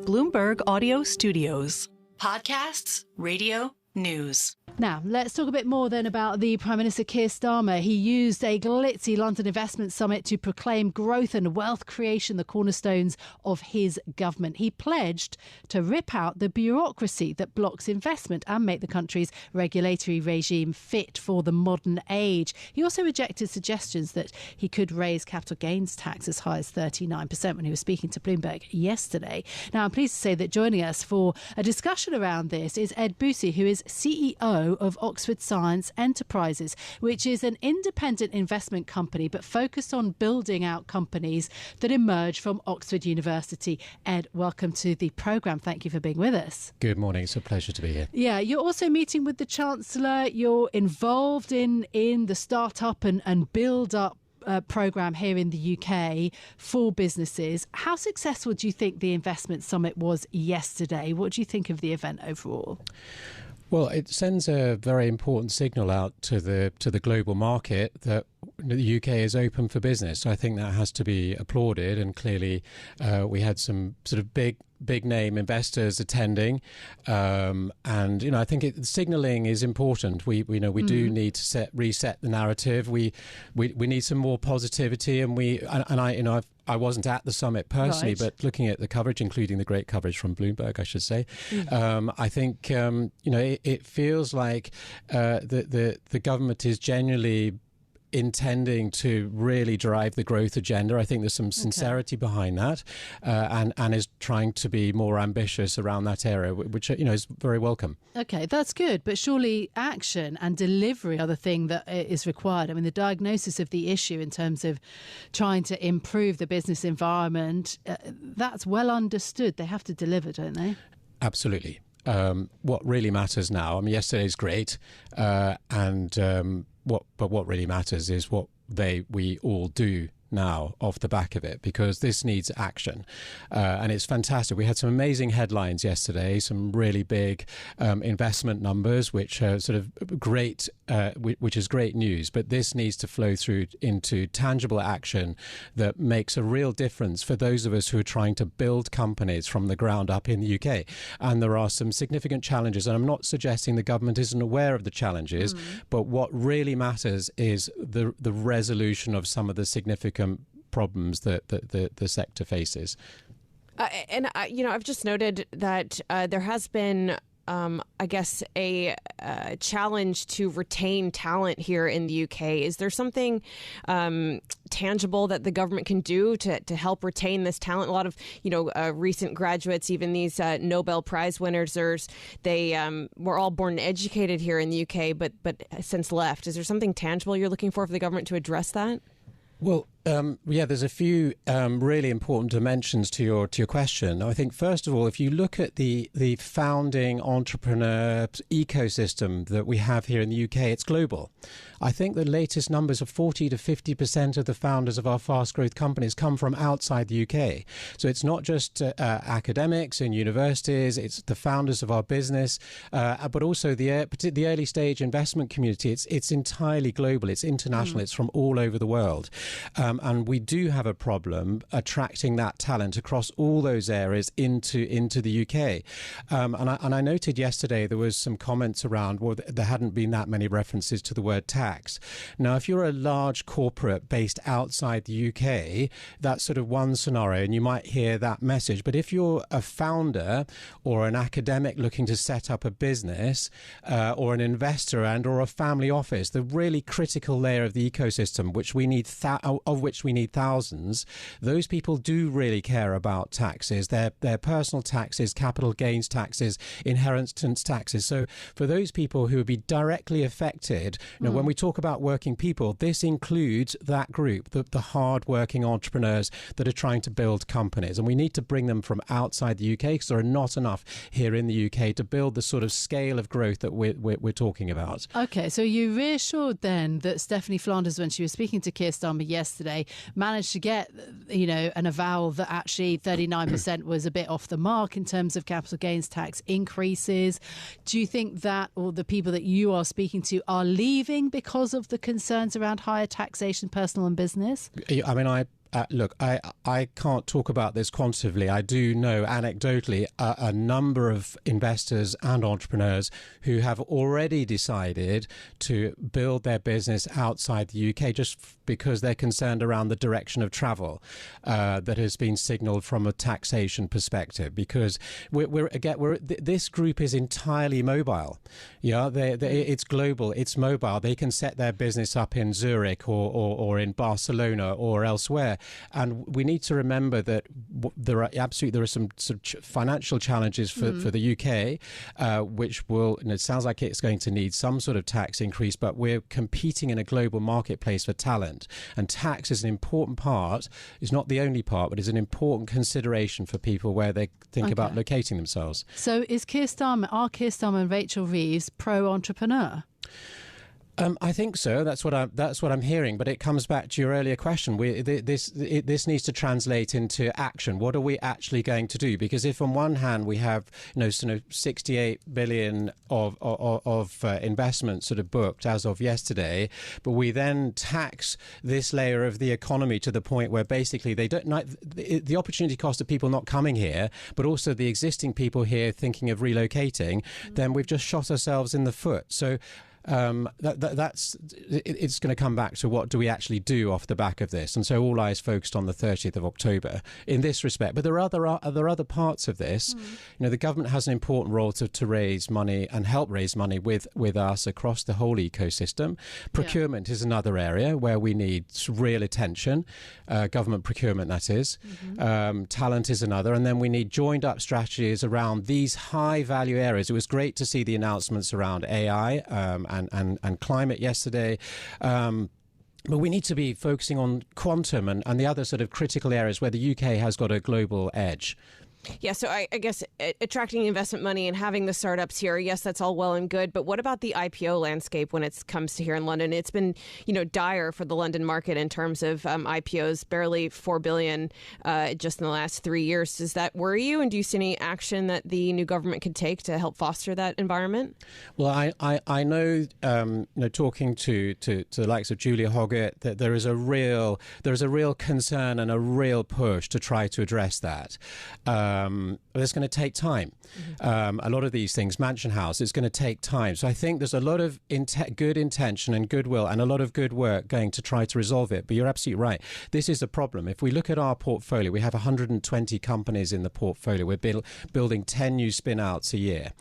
Bloomberg Audio Studios. Podcasts, radio, news. Now, let's talk a bit more then about the Prime Minister Keir Starmer. He used a glitzy London Investment Summit to proclaim growth and wealth creation the cornerstones of his government. He pledged to rip out the bureaucracy that blocks investment and make the country's regulatory regime fit for the modern age. He also rejected suggestions that he could raise capital gains tax as high as 39% when he was speaking to Bloomberg yesterday. Now, I'm pleased to say that joining us for a discussion around this is Ed Bussey, who is CEO of Oxford Science Enterprises, which is an independent investment company but focused on building out companies that emerge from Oxford University. Ed, welcome to the programme. Thank you for being with us. Good morning. It's a pleasure to be here. Yeah, you're also meeting with the Chancellor. You're involved in the start-up and build-up programme here in the UK for businesses. How successful do you think the Investment Summit was yesterday? What do you think of the event overall? Well, it sends a very important signal out to the global market that the UK is open for business. So I think that has to be applauded. And clearly, we had some sort of big name investors attending, and I think signalling is important. We do need to reset the narrative. We need some more positivity, and I wasn't at the summit personally, right, but looking at the coverage, including the great coverage from Bloomberg, I should say, I think it feels like the government is genuinely intending to really drive the growth agenda. I think there's some sincerity behind that, and is trying to be more ambitious around that area, which is very welcome. Okay, that's good, but surely action and delivery are the thing that is required. I mean, the diagnosis of the issue in terms of trying to improve the business environment, that's well understood. They have to deliver, don't they? Absolutely. What really matters now, I mean, yesterday's great, what really matters is what we all do now off the back of it, because this needs action, and it's fantastic. We had some amazing headlines yesterday, some really big investment numbers, which are sort of great, which is great news, but this needs to flow through into tangible action that makes a real difference for those of us who are trying to build companies from the ground up in the UK. And there are some significant challenges, and I'm not suggesting the government isn't aware of the challenges, but what really matters is the resolution of some of the significant problems that the sector faces. I've just noted that there has been, I guess, a challenge to retain talent here in the UK. Is there something tangible that the government can do to help retain this talent? A lot of, recent graduates, even these Nobel Prize winners, they were all born and educated here in the UK, but since left. Is there something tangible you're looking for the government to address that? Well, there's a few really important dimensions to your question. I think, first of all, if you look at the founding entrepreneur ecosystem that we have here in the UK, it's global. I think the latest numbers of 40 to 50% of the founders of our fast growth companies come from outside the UK. So it's not just academics in universities, it's the founders of our business, but also the early stage investment community. It's entirely global, it's international, it's from all over the world. And we do have a problem attracting that talent across all those areas into the UK. And I noted yesterday there was some comments around, well, there hadn't been that many references to the word tax. Now, if you're a large corporate based outside the UK, that's sort of one scenario, and you might hear that message. But if you're a founder or an academic looking to set up a business, or an investor or a family office, the really critical layer of the ecosystem, which we need of which we need thousands, those people do really care about taxes, their personal taxes, capital gains taxes, inheritance taxes. So for those people who would be directly affected, when we talk about working people, this includes that group, the hard-working entrepreneurs that are trying to build companies. And we need to bring them from outside the UK, because there are not enough here in the UK to build the sort of scale of growth that we're talking about. Okay, so you reassured then that Stephanie Flanders, when she was speaking to Keir Starmer yesterday, managed to get, an avowal that actually 39% was a bit off the mark in terms of capital gains tax increases. Do you think that, or the people that you are speaking to, are leaving because of the concerns around higher taxation, personal and business? I mean, I look, I can't talk about this quantitatively. I do know anecdotally a number of investors and entrepreneurs who have already decided to build their business outside the UK just because they're concerned around the direction of travel that has been signalled from a taxation perspective. Because this group is entirely mobile. Yeah, it's global, it's mobile. They can set their business up in Zurich or in Barcelona or elsewhere. And we need to remember that there are some sort of financial challenges for the UK, which will, and it sounds like it's going to need some sort of tax increase, but we're competing in a global marketplace for talent. And tax is an important part, it's not the only part, but it's an important consideration for people where they think about locating themselves. So are Keir Starmer and Rachel Reeves pro-entrepreneur? I think so. That's what I'm hearing. But it comes back to your earlier question. This needs to translate into action. What are we actually going to do? Because if on one hand we have 68 billion of investment sort of booked as of yesterday, but we then tax this layer of the economy to the point where basically they don't the opportunity cost of people not coming here, but also the existing people here thinking of relocating, then we've just shot ourselves in the foot. So. It's going to come back to what do we actually do off the back of this, and so all eyes focused on the 30th of October in this respect. But there are other parts of this. The government has an important role to raise money and help raise money with us across the whole ecosystem. Procurement is another area where we need real attention, government procurement that is. Talent is another, and then we need joined up strategies around these high value areas. It was great to see the announcements around AI and climate yesterday. But we need to be focusing on quantum and the other sort of critical areas where the UK has got a global edge. Yeah, so I guess attracting investment money and having the startups here, yes, that's all well and good. But what about the IPO landscape when it comes to here in London? It's been, dire for the London market in terms of IPOs, barely $4 billion just in the last 3 years. Does that worry you? And do you see any action that the new government could take to help foster that environment? Well, I know, talking to the likes of Julia Hoggett, that there is a real concern and a real push to try to address that. It's going to take time. A lot of these things, Mansion House, it's going to take time. So I think there's a lot of good intention and goodwill and a lot of good work going to try to resolve it. But you're absolutely right. This is a problem. If we look at our portfolio, we have 120 companies in the portfolio. We're building 10 new spin-outs a year.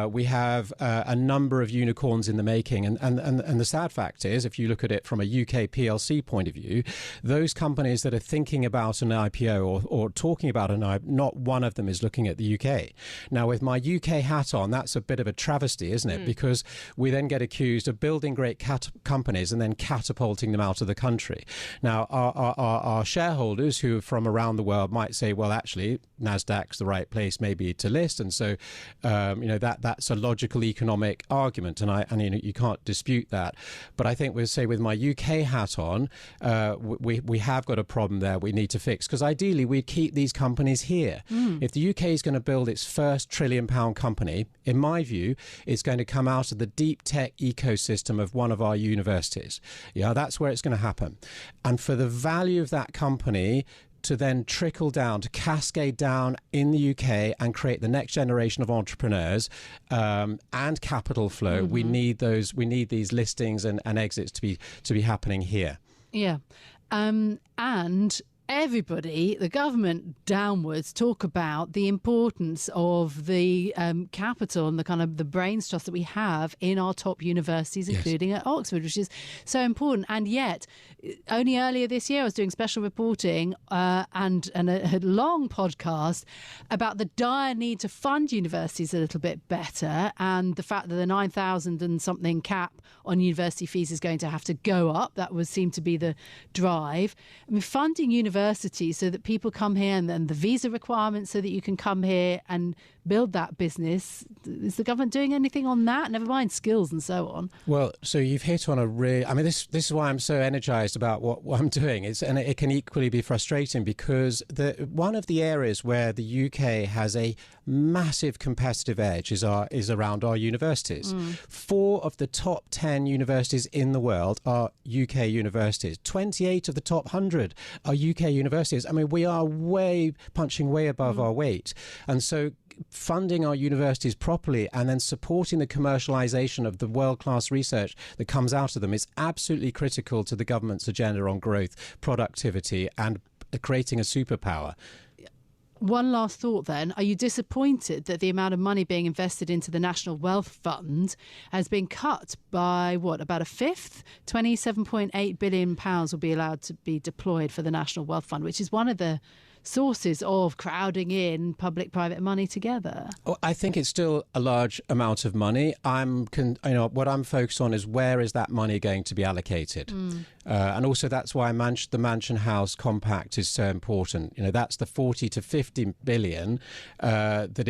We have a number of unicorns in the making. And the sad fact is, if you look at it from a UK PLC point of view, those companies that are thinking about an IPO or talking about an IPO, not one of them is looking at the UK. Now, with my UK hat on, that's a bit of a travesty, isn't it? Because we then get accused of building great companies and then catapulting them out of the country. Now, our shareholders who are from around the world might say, well, actually, NASDAQ's the right place maybe to list. And so, that's a logical economic argument. And you can't dispute that. But I think we'll say with my UK hat on, we have got a problem there we need to fix. Because ideally, we'd keep these companies here. If the UK is going to build its first £1 trillion company, in my view, it's going to come out of the deep tech ecosystem of one of our universities. Yeah, that's where it's going to happen. And for the value of that company to then trickle down, to cascade down in the UK and create the next generation of entrepreneurs and capital flow, we need these listings and exits to be happening here. Yeah. And everybody, the government downwards, talk about the importance of the capital and the kind of the brains trust that we have in our top universities, including at Oxford, which is so important. And yet, only earlier this year, I was doing special reporting and a long podcast about the dire need to fund universities a little bit better, and the fact that the 9,000 and something cap on university fees is going to have to go up. That would seem to be the drive. I mean, funding universities so that people come here, and then the visa requirements so that you can come here and build that business. Is the government doing anything on that? Never mind skills and so on. Well, so you've hit on a real... I mean, this is why I'm so energised about what I'm doing. And it can equally be frustrating because one of the areas where the UK has a massive competitive edge is around our universities. 4 of the top 10 universities in the world are UK universities. 28 of the top 100 are UK universities. I mean, we are punching way above our weight. And so funding our universities properly and then supporting the commercialisation of the world-class research that comes out of them is absolutely critical to the government's agenda on growth, productivity and creating a superpower. One last thought then. Are you disappointed that the amount of money being invested into the National Wealth Fund has been cut by, about a fifth? £27.8 billion will be allowed to be deployed for the National Wealth Fund, which is one of the sources of crowding in public-private money together. Oh, I think it's still a large amount of money. What I'm focused on is where is that money going to be allocated, and also that's why the Mansion House Compact is so important. That's the 40 to 50 billion that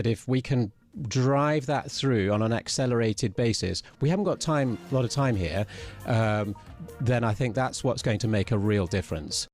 if we can drive that through on an accelerated basis, we haven't got a lot of time here. Then I think that's what's going to make a real difference.